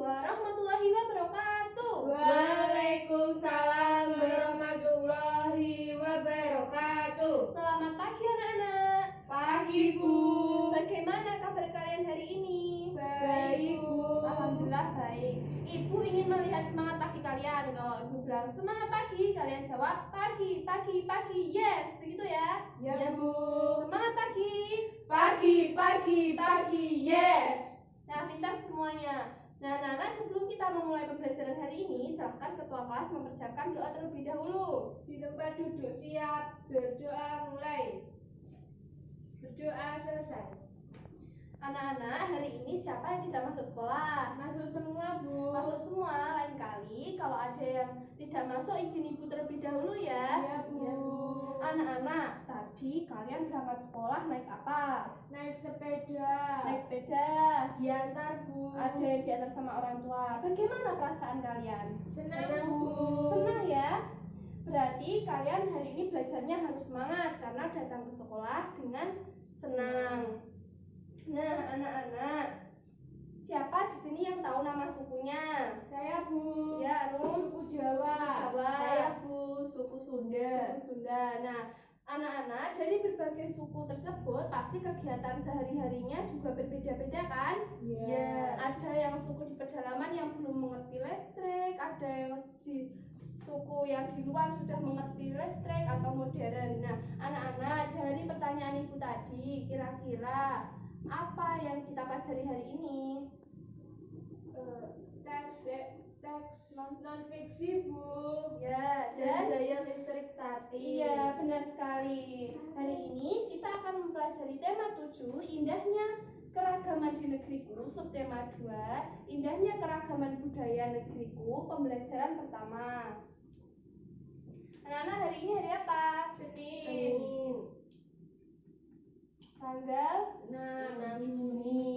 warahmatullahi wabarakatuh. Waalaikumsalam warahmatullahi wabarakatuh. Selamat pagi anak-anak. Pagi, Bu. Bagaimana kabar kalian hari ini? Baik, Bu. Alhamdulillah baik. Ibu ingin melihat semangat pagi kalian. Kalau Ibu bilang semangat pagi, kalian jawab pagi, pagi, pagi. Yes, begitu ya? Ya, Bu. Semangat pagi. Pagi, pagi, pagi. Yes. Nah, pintar semuanya. Nah, anak-anak, sebelum kita memulai pembelajaran hari ini, silahkan ketua kelas mempersiapkan doa terlebih dahulu. Di tempat duduk siap, berdoa mulai. Berdoa selesai. Anak-anak, hari ini siapa yang tidak masuk sekolah? Masuk semua, Bu. Masuk semua. Lain kali kalau ada yang tidak masuk, izin Ibu terlebih dahulu ya. Ya, Bu. Anak-anak, tadi kalian berangkat sekolah naik apa? Naik sepeda. Naik sepeda. Diantar, Bu. Ada yang diantar sama orang tua. Bagaimana perasaan kalian? Senang, Bu. Senang ya? Berarti kalian hari ini belajarnya harus semangat karena datang ke sekolah dengan senang. Nah, anak-anak, siapa di sini yang tahu nama sukunya? Saya, Bu. Ya, Suku Jawa. Suku Jawa. Saya, Bu. Suku Sunda. Suku Sunda. Nah, anak-anak, dari berbagai suku tersebut pasti kegiatan sehari-harinya juga berbeda-beda kan? Ya. Ada yang suku di pedalaman yang belum mengerti listrik, ada yang di suku yang di luar sudah mengerti listrik atau modern. Nah, anak-anak, dari pertanyaan Ibu tadi, kira-kira apa yang kita pelajari hari ini? Teks non fiksi, Bu. Ya, Dan dan daya listrik statis. iya, benar sekali. Hari ini kita akan mempelajari tema 7, indahnya keragaman di negeriku, subtema 2, indahnya keragaman budaya negeriku, pembelajaran pertama. Anak-anak, hari ini hari apa? Senin. Tanggal 6 Juni.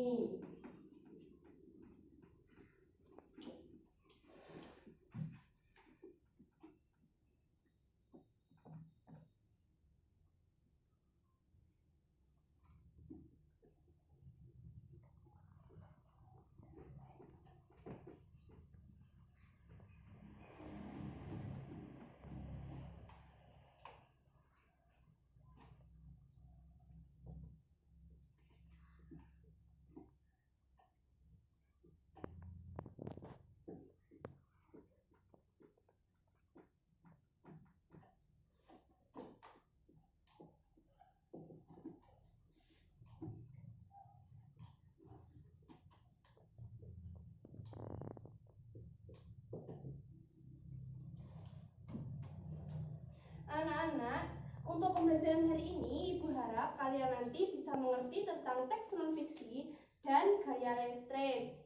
Anak-anak, untuk pembelajaran hari ini, Ibu harap kalian nanti bisa mengerti tentang teks non-fiksi dan gaya listrik.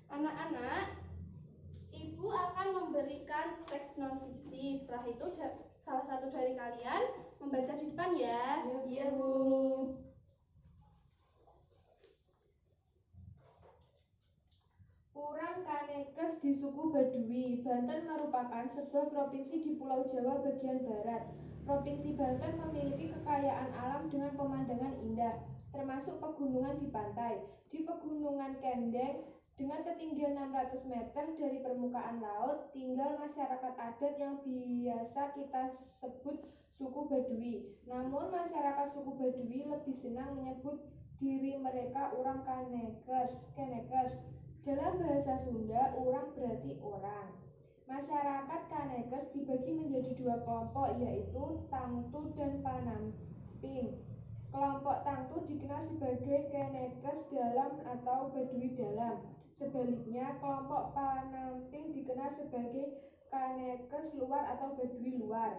Anak-anak, Ibu akan memberikan teks non-fiksi. Setelah itu, salah satu dari kalian membaca di depan ya. Iya, Bu. Urang Kanekes di suku Baduy. Banten merupakan sebuah provinsi di Pulau Jawa bagian barat. Provinsi Banten memiliki kekayaan alam dengan pemandangan indah, termasuk pegunungan di pantai. Di Pegunungan Kendeng, dengan ketinggian 600 meter dari permukaan laut, tinggal masyarakat adat yang biasa kita sebut suku Baduy. Namun masyarakat suku Baduy lebih senang menyebut diri mereka urang Kanekes. Dalam bahasa Sunda, urang berarti orang. Masyarakat Kanekes dibagi menjadi dua kelompok, yaitu Tangtu dan Panamping. Kelompok Tangtu dikenal sebagai Kanekes dalam atau Baduy dalam. Sebaliknya, kelompok Panamping dikenal sebagai Kanekes luar atau Baduy luar.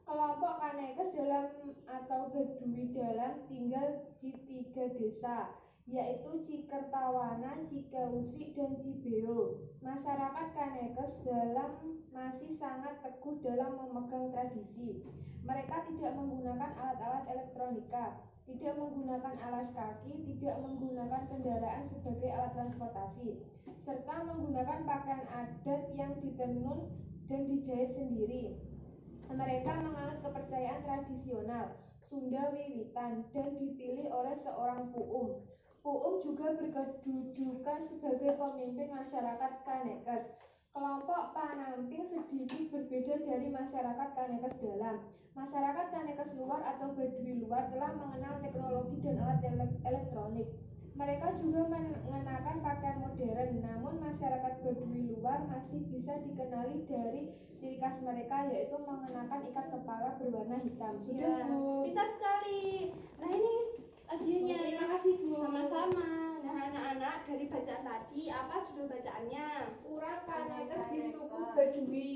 Kelompok Kanekes dalam atau Baduy dalam tinggal di 3 desa, yaitu Cikertawana, Cikeusi, dan Cibeo. Masyarakat Kanekes dalam masih sangat teguh dalam memegang tradisi. Mereka tidak menggunakan alat-alat elektronika, tidak menggunakan alas kaki, tidak menggunakan kendaraan sebagai alat transportasi, serta menggunakan pakaian adat yang ditenun dan dijahit sendiri. Mereka menganut kepercayaan tradisional Sunda wiwitan dan dipilih oleh seorang pu'um. Uum juga berkedudukan sebagai pemimpin masyarakat Kanekes. Kelompok Panamping sedikit berbeda dari masyarakat Kanekes dalam. Masyarakat Kanekes luar atau Baduy luar telah mengenal teknologi dan alat elektronik. Mereka juga mengenakan pakaian modern, namun masyarakat Baduy luar masih bisa dikenali dari ciri khas mereka, yaitu mengenakan ikat kepala berwarna hitam. Sudah, Ya, Bu. pintar sekali. Nah, ini hadiahnya. Terima kasih, Bu. Sama-sama. Nah, anak-anak, dari bacaan tadi apa judul bacaannya? Orang Kanekes di suku Baduy.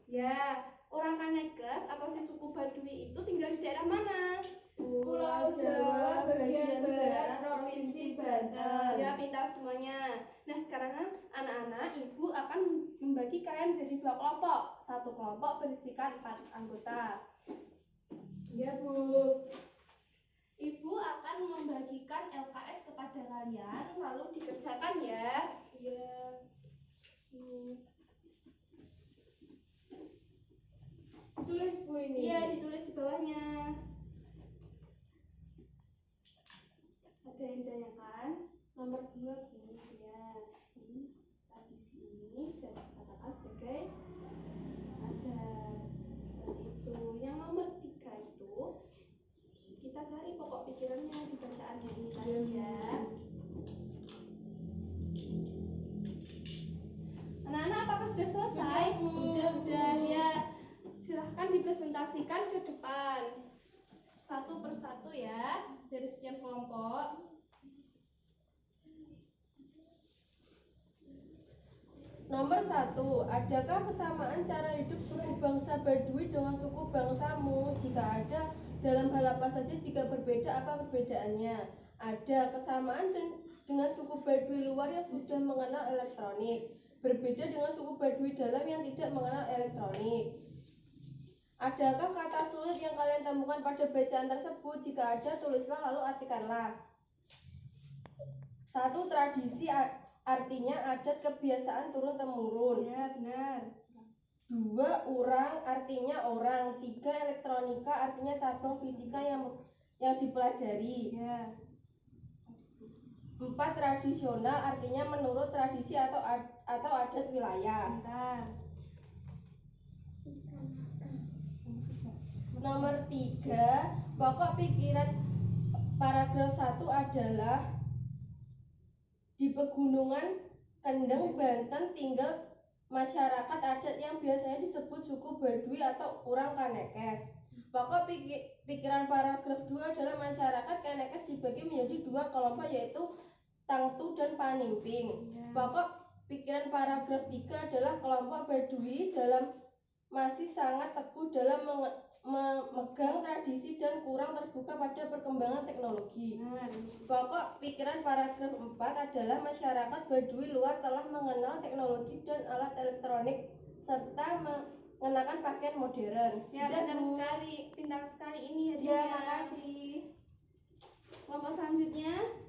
Ya, orang Kanekes atau si suku Baduy itu tinggal di daerah mana? Pulau Jawa bagian barat Provinsi Banten. Ya, pintar semuanya. Nah, sekarang anak-anak, ibu akan membagi kalian jadi 2 kelompok. Satu kelompok berisikan 4 anggota. Ya, Bu. Ibu akan membagikan LKS kepada kalian, lalu dikerjakan ya. Iya. Tulis, Bu, ini. Iya, ditulis di bawahnya. Ada yang ditanyakan? Nomor 2, Bu. Ya, ini tadi sini saya katakan sebagai ada. Seperti itu. Yang nomor 3 itu kita cari pokok pikirannya di bacaannya ini tadi ya. Anak-anak, apakah sudah selesai? Sudah ya. Silahkan dipresentasikan ke depan. Satu persatu ya, dari setiap kelompok. Nomor 1, adakah kesamaan cara hidup suku bangsa Baduy dengan suku bangsamu? Jika ada, dalam hal apa saja? Jika berbeda, apa perbedaannya? Ada kesamaan dengan suku Baduy luar yang sudah mengenal elektronik. Berbeda dengan suku Baduy dalam yang tidak mengenal elektronik. Adakah kata sulit yang kalian temukan pada bacaan tersebut? Jika ada, tulislah lalu artikanlah. 1. Tradisi artinya adat kebiasaan turun-temurun. Ya, benar. 2. Urang artinya orang. 3. Elektronika artinya cabang fisika yang dipelajari. Ya. 4. Tradisional artinya menurut tradisi atau adat wilayah. Bentar. Nomor 3, pokok pikiran paragraf 1 adalah di pegunungan Kendeng, Banten tinggal masyarakat adat yang biasanya disebut suku Baduy atau orang Kanekes. Pokok pikiran paragraf 2 adalah masyarakat Kanekes dibagi menjadi 2 kelompok, yaitu Tangtu dan Panimping. Pokok pikiran paragraf 3 adalah kelompok Baduy dalam masih sangat teguh dalam memegang tradisi dan kurang terbuka pada perkembangan teknologi. Pokok pikiran paragraf 4 adalah masyarakat Baduy luar telah mengenal teknologi dan alat elektronik serta mengenakan pakaian modern. Ya, pintar sekali ini hadiahnya. Ya, makasih. Kelompok selanjutnya.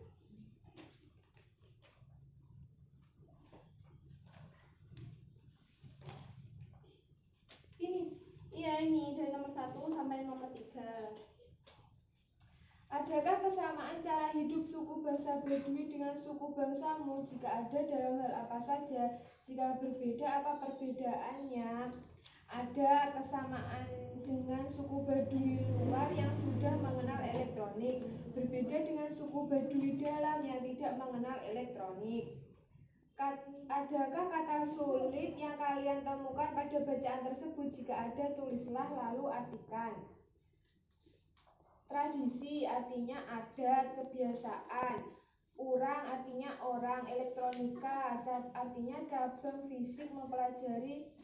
Ini dari nomor 1 sampai nomor 3. Adakah kesamaan cara hidup suku bangsa Baduy dengan suku bangsamu? Jika ada, dalam hal apa saja? Jika berbeda, apa perbedaannya? Ada kesamaan dengan suku Baduy luar yang sudah mengenal elektronik. Berbeda dengan suku Baduy dalam yang tidak mengenal elektronik. Adakah kata sulit yang kalian temukan pada bacaan tersebut? Jika ada, tulislah lalu artikan. Tradisi artinya adat, kebiasaan. Urang artinya orang. Elektronika artinya cabang fisik mempelajari.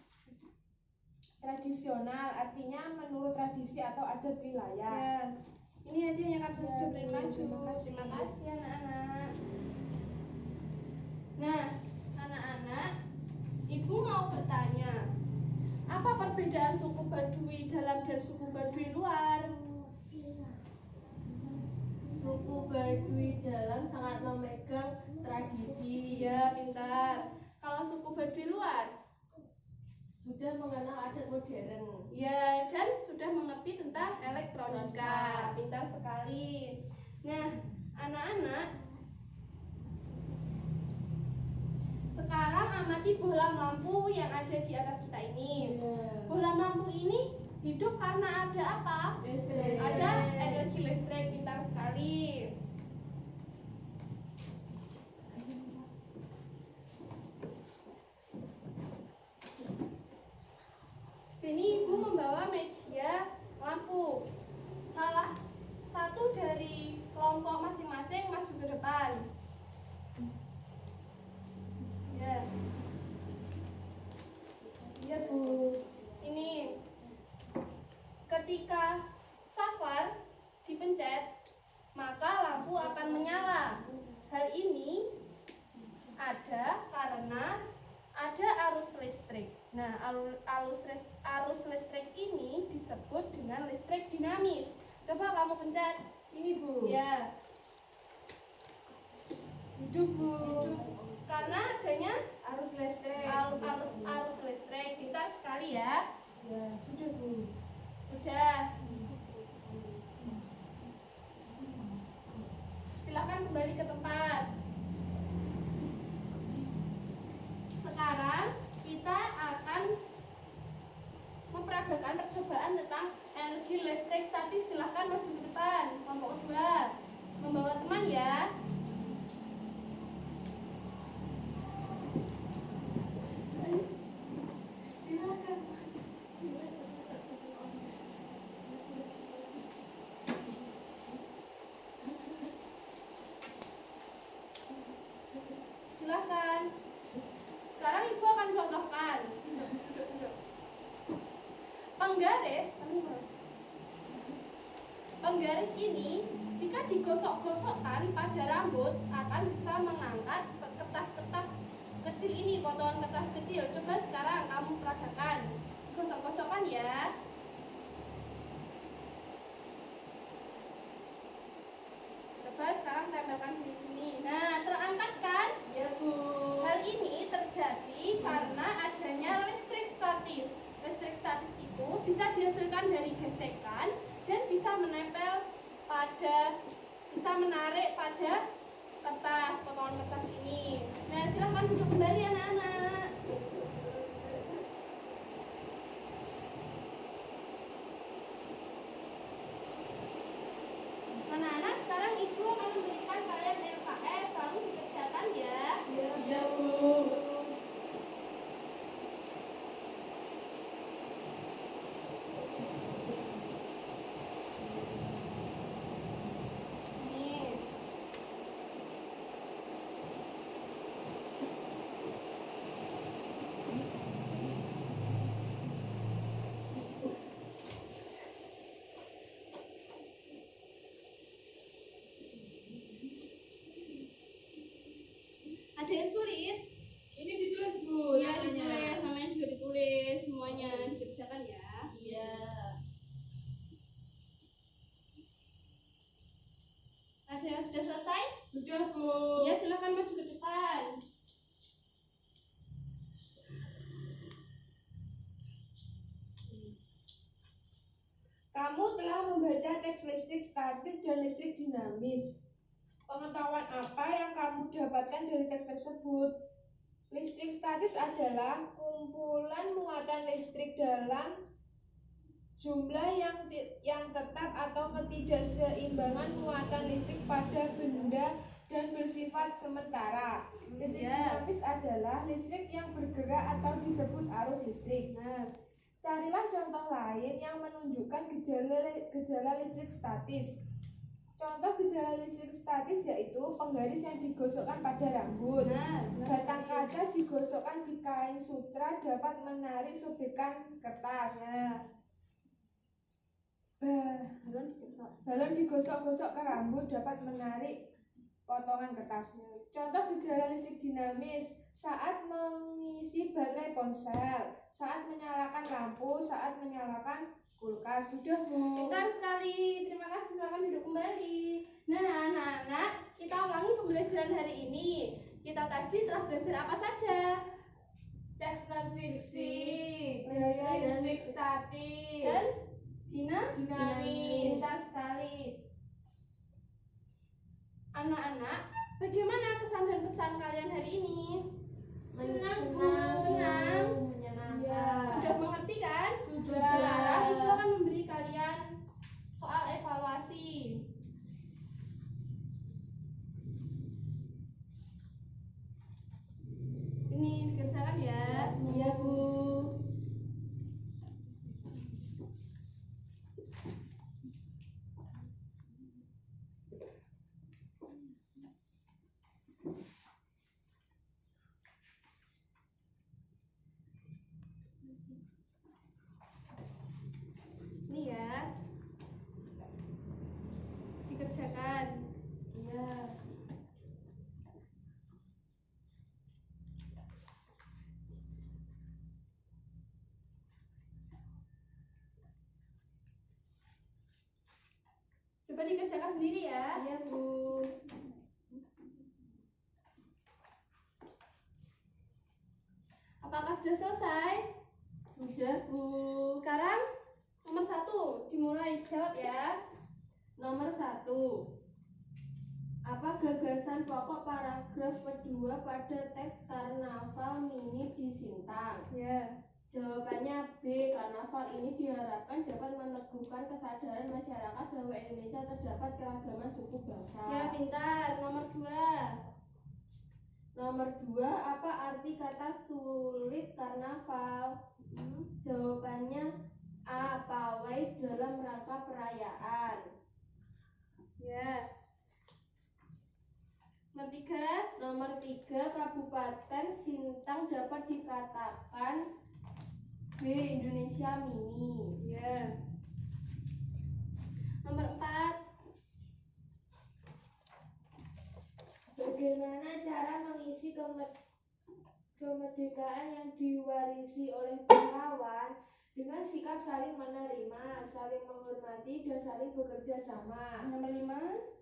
Tradisional artinya menurut tradisi atau adat wilayah. Yes. Ini hadiahnya Kak Suci beri maju. Terima kasih anak-anak. Nah, anak-anak, Ibu mau bertanya, apa perbedaan suku Baduy dalam dan suku Baduy luar? Suku Baduy dalam sangat memegang tradisi. Ya, pintar. Kalau suku Baduy luar sudah mengenal adat modern. Ya, dan sudah mengerti tentang elektronika. Pintar sekali. Nah, anak-anak, mengamati bohlam lampu yang ada di atas kita ini. Bohlam lampu ini hidup karena ada apa? Listrik. Ada energi listrik. Pintar sekali. Sini ibu membawa media lampu. Salah satu dari kelompok masing-masing maju ke depan. Ya. Iya, Bu. Ini ketika saklar dipencet, maka lampu akan menyala. Hal ini ada karena ada arus listrik. Nah, arus listrik ini disebut dengan listrik dinamis. Coba kamu pencet. Ini, Bu. Ya, Hidup, Bu. hidup karena adanya Arus listrik. arus listrik. Pintar sekali ya. Ya, sudah, Bu. Sudah. Silakan kembali ke tempat. Sekarang kita akan memperagakan percobaan tentang energi listrik statis. Silakan maju ke depan. Kelompok kedua membawa teman ya. Silakan. Silakan. Sekarang ibu akan contohkan. Duduk. Penggaris ini jika digosok-gosokkan pada rambut akan bisa mengangkat kertas-kertas kecil ini, potongan kertas kecil. Coba sekarang kamu peragakan. Gosok-gosokkan ya. Coba sekarang tempelkan di sini. Nah, terangkat kan? Iya, Bu. Hal ini terjadi karena adanya listrik statis. Listrik statis itu bisa dihasilkan dari gesekan dan bisa menarik pada kertas, potongan kertas ini. Nah, silahkan duduk kembali anak-anak. Anak-anak, sekarang ibu akan memberikan kalian LKS, lalu dikerjakan ya. Iya, Bu. Nih. Ada yang sulit? Ini ditulis, Bu. Iya, namanya. ditulis, namanya juga ditulis, semuanya dikerjakan ya. Iya. Ada yang sudah selesai? Sudah, Bu. Ya, silakan maju ke depan. Kamu telah membaca teks listrik statis dan listrik dinamis. Pengetahuan apa yang kamu dapatkan dari teks tersebut? Listrik statis adalah kumpulan muatan listrik dalam jumlah yang tetap atau ketidakseimbangan muatan listrik pada benda dan bersifat sementara. Listrik dinamis adalah listrik yang bergerak atau disebut arus listrik. Nah, carilah contoh lain yang menunjukkan gejala listrik statis. Contoh gejala listrik statis yaitu penggaris yang digosokkan pada rambut. Batang kaca digosokkan di kain sutra dapat menarik sobekan kertas. Balon digosok-gosok ke rambut dapat menarik potongan kertas. Contoh gejala listrik dinamis saat mengisi baterai ponsel, saat menyalakan lampu, saat menyalakan kulkas. Sudah, Bu. Pintar sekali, terima kasih. Silakan duduk kembali. Nah, anak-anak, kita ulangi pembelajaran hari ini. Kita tadi telah belajar apa saja? Teks non fiksi, Listrik, listrik statis, dan dinamis. dinamis. Pintar sekali. Anak-anak, bagaimana kesan dan pesan kalian hari ini? Senang, Bu. dikerjakan sendiri ya. Iya, Bu. Apakah sudah selesai? Sudah, Bu. Sekarang nomor 1 dimulai dijawab ya. Nomor 1. Apa gagasan pokok paragraf kedua pada teks Karnaval Mini di Sintang? Ya. Jawabannya B. Karnaval ini diharapkan dapat meneguhkan kesadaran masyarakat bahwa Indonesia terdapat keragaman suku bangsa. Ya, pintar. Nomor 2. Nomor 2. Apa arti kata sulit karnaval? Jawabannya A. Pawai dalam rangka perayaan. Ya. Nomor 3. Kabupaten Sintang dapat dikatakan B. Indonesia Mini. Ya. Nomor 4. Bagaimana cara mengisi kemerdekaan yang diwarisi oleh pahlawan dengan sikap saling menerima, saling menghormati, dan saling bekerja sama? Nomor 5.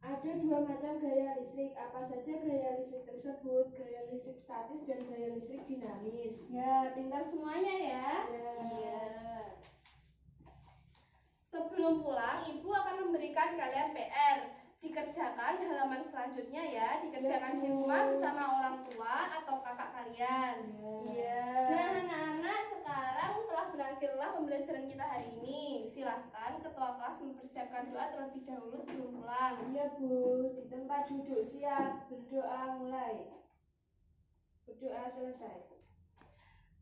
Ada 2 macam gaya listrik. Apa saja gaya listrik tersebut? Gaya listrik statis dan gaya listrik dinamis. Ya, pintar semuanya ya. Ya. Iya. Sebelum pulang, Ibu akan memberikan kalian PR. Dikerjakan halaman selanjutnya ya. Dikerjakan di rumah bersama orang tua atau kakak kalian. Iya. Nah, anak-anak, sekarang telah berakhirlah pembelajaran kita hari ini. Silahkan ketua kelas mempersiapkan doa terlebih dahulu sebelum pulang. Iya, Bu. Di tempat duduk siap. Berdoa mulai. Berdoa selesai.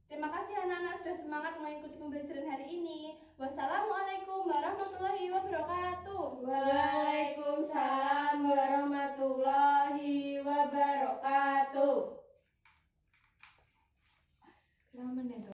Terima kasih anak-anak sudah semangat mengikuti pembelajaran hari ini. Wassalamualaikum warahmatullahi wabarakatuh. Waalaikumsalam warahmatullahi wabarakatuh.